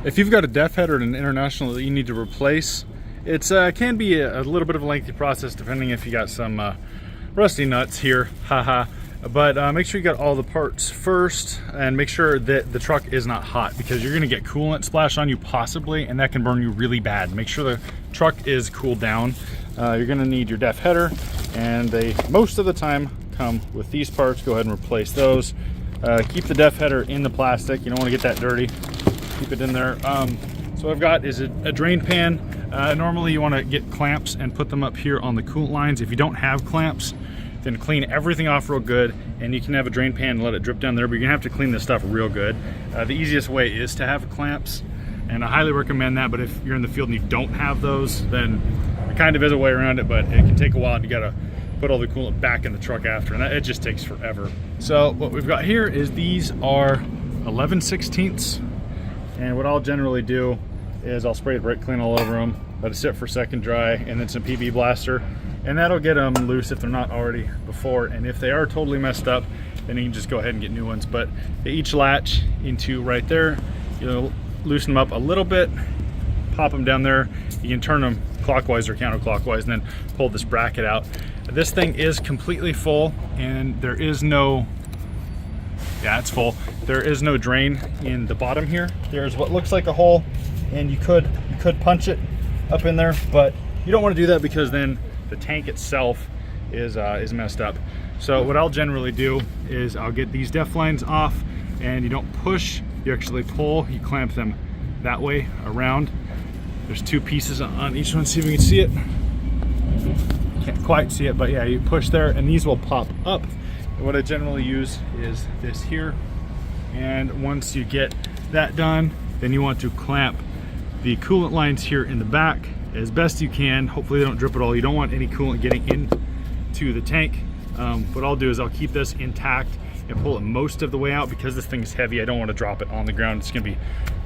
If you've got a def header at an International that you need to replace, it's can be a little bit of a lengthy process depending if you got some rusty nuts here, haha. But make sure you got all the parts first, and make sure that the truck is not hot, because you're gonna get coolant splashed on you possibly, and that can burn you really bad. Make sure the truck is cooled down. You're gonna need your def header, and they most of the time come with these parts. Go ahead and replace those. Keep the def header in the plastic. You don't wanna get that dirty. Keep it in there. So what I've got is a drain pan. Normally you wanna get clamps and put them up here on the coolant lines. If you don't have clamps, then clean everything off real good, and you can have a drain pan and let it drip down there, but you're gonna have to clean this stuff real good. The easiest way is to have clamps, and I highly recommend that, but if you're in the field and you don't have those, then there kind of is a way around it, but it can take a while, and you gotta put all the coolant back in the truck after, and it just takes forever. So what we've got here is these are 11/16, and what I'll generally do is I'll spray brake clean all over them, let it sit for a second dry, and then some PB blaster, and that'll get them loose if they're not already before. And if they are totally messed up, then you can just go ahead and get new ones. But they each latch into right there. You'll loosen them up a little bit, pop them down there. You can turn them clockwise or counterclockwise, and then pull this bracket out. This thing is completely full, and there is no, yeah, it's full. There is no drain in the bottom here. There's what looks like a hole, and you could punch it up in there, but you don't want to do that, because then the tank itself is messed up. So what I'll generally do is I'll get these def lines off, and you don't push, you actually pull. You clamp them that way around. There's two pieces on each one. See if you can see it. Can't quite see it, but yeah, you push there and these will pop up. And what I generally use is this here, and once you get that done, then you want to clamp the coolant lines here in the back as best you can. Hopefully they don't drip at all. You don't want any coolant getting into the tank. What I'll do is I'll keep this intact and pull it most of the way out, because this thing is heavy. I don't want to drop it on the ground. It's gonna be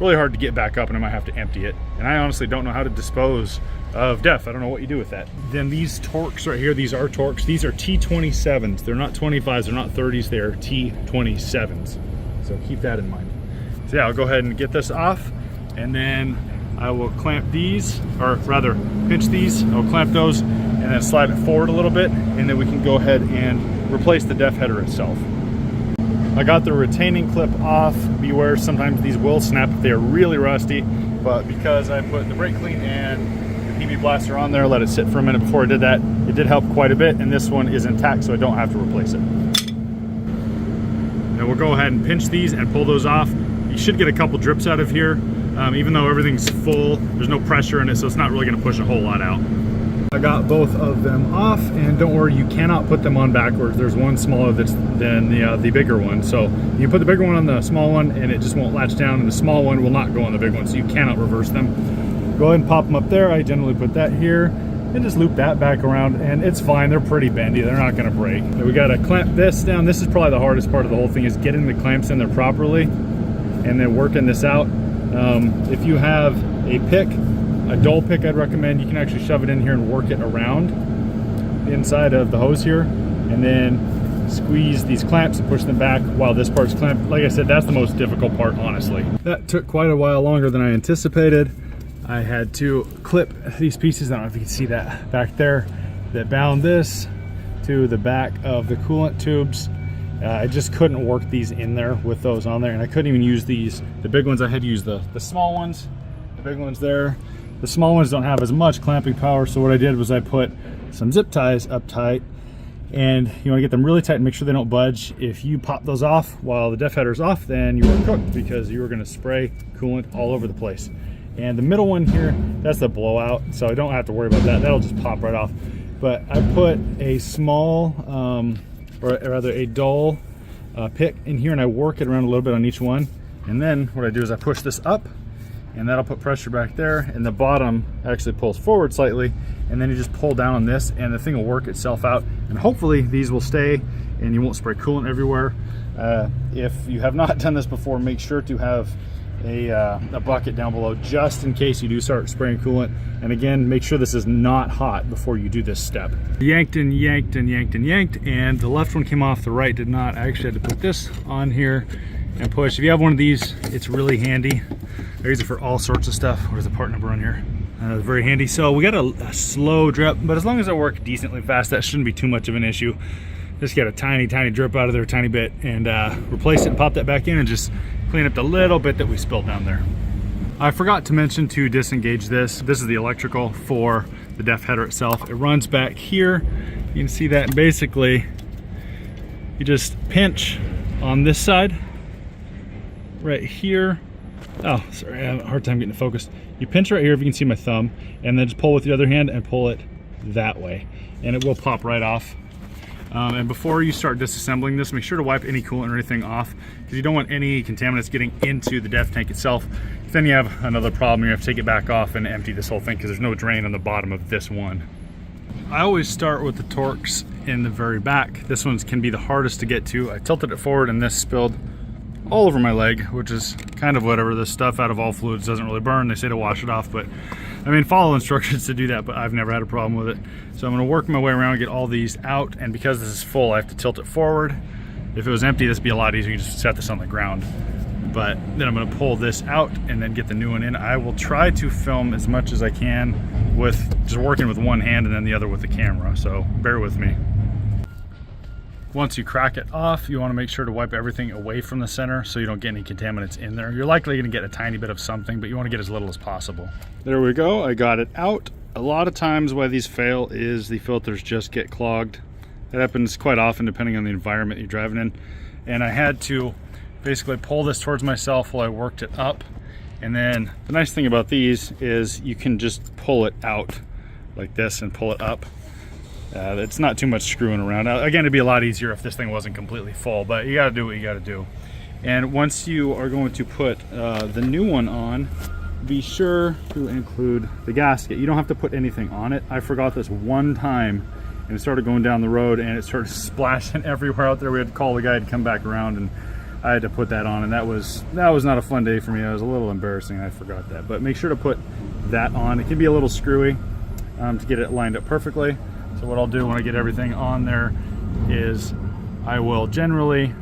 really hard to get back up, and I might have to empty it. And I honestly don't know how to dispose of def. I don't know what you do with that. Then these Torx right here, these are Torx. These are T27s. They're not 25s, they're not 30s, they're T27s. So keep that in mind. So yeah, I'll go ahead and get this off, and then I will clamp these, or rather pinch these. I'll clamp those and then slide it forward a little bit, and then we can go ahead and replace the def header itself. I got the retaining clip off. Beware, sometimes these will snap if they are really rusty, but because I put the brake clean and the PB blaster on there, let it sit for a minute before I did that, it did help quite a bit, and this one is intact, so I don't have to replace it. Now we'll go ahead and pinch these and pull those off. You should get a couple drips out of here. Even though everything's full, there's no pressure in it, so it's not really gonna push a whole lot out. I got both of them off, and don't worry, you cannot put them on backwards. There's one smaller than the bigger one. So you put the bigger one on the small one, and it just won't latch down, and the small one will not go on the big one, so you cannot reverse them. Go ahead and pop them up there. I generally put that here, and just loop that back around, and it's fine. They're pretty bendy. They're not gonna break. And we gotta clamp this down. This is probably the hardest part of the whole thing, is getting the clamps in there properly, and then working this out. If you have a pick, a dull pick, I'd recommend you can actually shove it in here and work it around the inside of the hose here, and then squeeze these clamps and push them back while this part's clamped. Like I said, that's the most difficult part, honestly. That took quite a while longer than I anticipated. I had to clip these pieces, I don't know if you can see that back there, that bound this to the back of the coolant tubes. I just couldn't work these in there with those on there, and I couldn't even use these, the big ones. I had to use the small ones, the big ones there. The small ones don't have as much clamping power, so what I did was I put some zip ties up tight, and you want to get them really tight and make sure they don't budge. If you pop those off while the def header's off, then you are cooked, because you are going to spray coolant all over the place. And the middle one here, that's the blowout, so I don't have to worry about that. That'll just pop right off. But I put a small, or rather a dull pick in here, and I work it around a little bit on each one. And then what I do is I push this up, and that'll put pressure back there, and the bottom actually pulls forward slightly, and then you just pull down on this, and the thing will work itself out, and hopefully these will stay and you won't spray coolant everywhere. If you have not done this before, make sure to have a bucket down below, just in case you do start spraying coolant. And again, make sure this is not hot before you do this step. Yanked and yanked and yanked and yanked, and the left one came off, the right did not. I actually had to put this on here, and push. If you have one of these, it's really handy. I use it for all sorts of stuff. Where's the part number on here? Very handy. So we got a slow drip, but as long as I work decently fast, that shouldn't be too much of an issue. Just get a tiny drip out of there, a tiny bit, and replace it and pop that back in and just clean up the little bit that we spilled down there. I forgot to mention to disengage this. This is the electrical for the DEF header itself. It runs back here. You can see that, and basically you just pinch on this side right here. Oh, sorry, I have a hard time getting it focused. You pinch right here, if you can see my thumb, and then just pull with the other hand and pull it that way, and it will pop right off. And before you start disassembling this, make sure to wipe any coolant or anything off, because you don't want any contaminants getting into the DEF tank itself. Then you have another problem. You have to take it back off and empty this whole thing, because there's no drain on the bottom of this one. I always start with the Torx in the very back. This one can be the hardest to get to. I tilted it forward and this spilled all over my leg, which is kind of whatever. This stuff out of all fluids doesn't really burn. They say to wash it off, but I mean, follow instructions to do that, but I've never had a problem with it. So I'm gonna work my way around, get all these out, and because this is full, I have to tilt it forward. If it was empty, this would be a lot easier. You just set this on the ground. But then I'm gonna pull this out and then get the new one in. I will try to film as much as I can with just working with one hand and then the other with the camera, so bear with me. Once you crack it off, you want to make sure to wipe everything away from the center so you don't get any contaminants in there. You're likely going to get a tiny bit of something, but you want to get as little as possible. There we go, I got it out. A lot of times why these fail is the filters just get clogged. That happens quite often depending on the environment you're driving in. And I had to basically pull this towards myself while I worked it up. And then the nice thing about these is you can just pull it out like this and pull it up. It's not too much screwing around. Again, it'd be a lot easier if this thing wasn't completely full, but you gotta do what you gotta do. And once you are going to put the new one on, be sure to include the gasket. You don't have to put anything on it. I forgot this one time and it started going down the road and it started splashing everywhere out there. We had to call the guy to come back around, and I had to put that on, and that was not a fun day for me. It was a little embarrassing. I forgot that, but make sure to put that on. It can be a little screwy to get it lined up perfectly. So what I'll do when I get everything on there is I will generally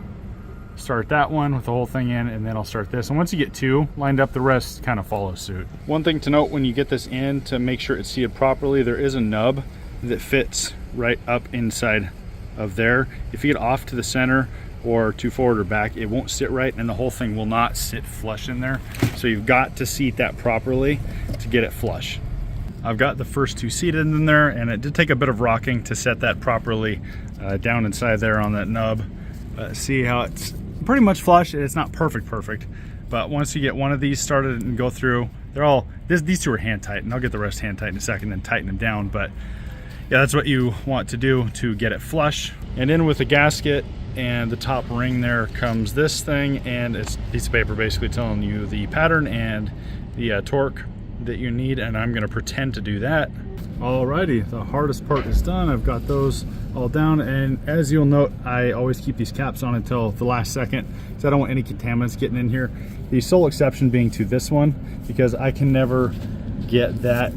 start that one with the whole thing in, and then I'll start this. And once you get two lined up, the rest kind of follows suit. One thing to note when you get this in, to make sure it's seated properly, there is a nub that fits right up inside of there. If you get off to the center or too forward or back, it won't sit right, and the whole thing will not sit flush in there. So you've got to seat that properly to get it flush. I've got the first two seated in there, and it did take a bit of rocking to set that properly down inside there on that nub. See how it's pretty much flush. It's not perfect, but once you get one of these started and go through, they're all, these two are hand tight, and I'll get the rest hand tight in a second and tighten them down. But yeah, that's what you want to do to get it flush. And in with the gasket and the top ring there comes this thing, and it's a piece of paper basically telling you the pattern and the torque that you need, and I'm going to pretend to do that. Alrighty, the hardest part is done. I've got those all down, and as you'll note, I always keep these caps on until the last second because I don't want any contaminants getting in here. The sole exception being to this one, because I can never get that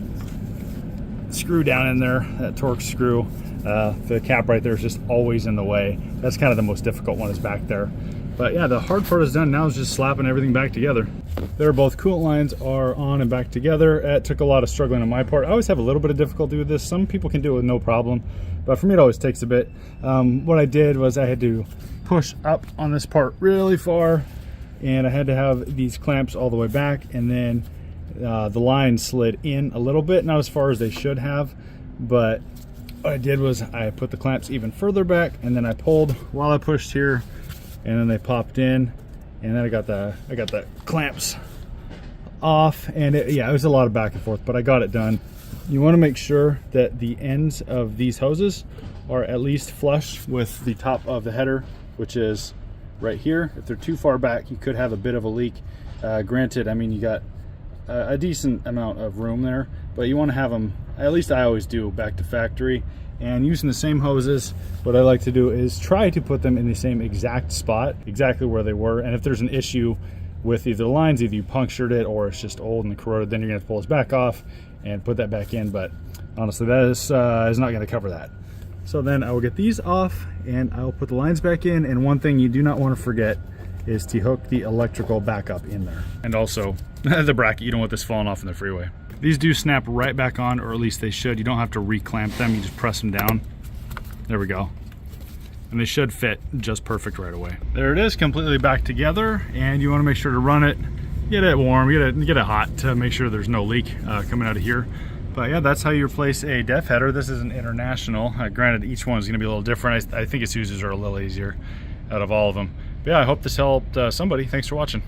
screw down in there, that Torx screw. The cap right there is just always in the way. That's kind of the most difficult one, is back there. But yeah, the hard part is done. Now is just slapping everything back together. There, both coolant lines are on and back together. It took a lot of struggling on my part. I always have a little bit of difficulty with this. Some people can do it with no problem, but for me it always takes a bit. What I did was I had to push up on this part really far, and I had to have these clamps all the way back, and then the line slid in a little bit, not as far as they should have, but what I did was I put the clamps even further back, and then I pulled while I pushed here, and then they popped in, and then I got the clamps off, and yeah, it was a lot of back and forth, but I got it done. You want to make sure that the ends of these hoses are at least flush with the top of the header, which is right here. If they're too far back, you could have a bit of a leak. Granted, I mean, you got a decent amount of room there, but you want to have them, at least I always do, back to factory. And using the same hoses, what I like to do is try to put them in the same exact spot, exactly where they were. And if there's an issue with either the lines, either you punctured it or it's just old and corroded, then you're gonna have to pull this back off and put that back in. But honestly, that is not gonna cover that. So then I will get these off and I'll put the lines back in. And one thing you do not want to forget is to hook the electrical back up in there. And also the bracket, you don't want this falling off in the freeway. These do snap right back on, or at least they should. You don't have to re-clamp them, you just press them down. There we go. And they should fit just perfect right away. There it is, completely back together, and you want to make sure to run it, get it warm, get it hot to make sure there's no leak coming out of here. But yeah, that's how you replace a def header. This is an International. Granted, each one is going to be a little different. I think its uses are a little easier out of all of them. But yeah, I hope this helped somebody. Thanks for watching.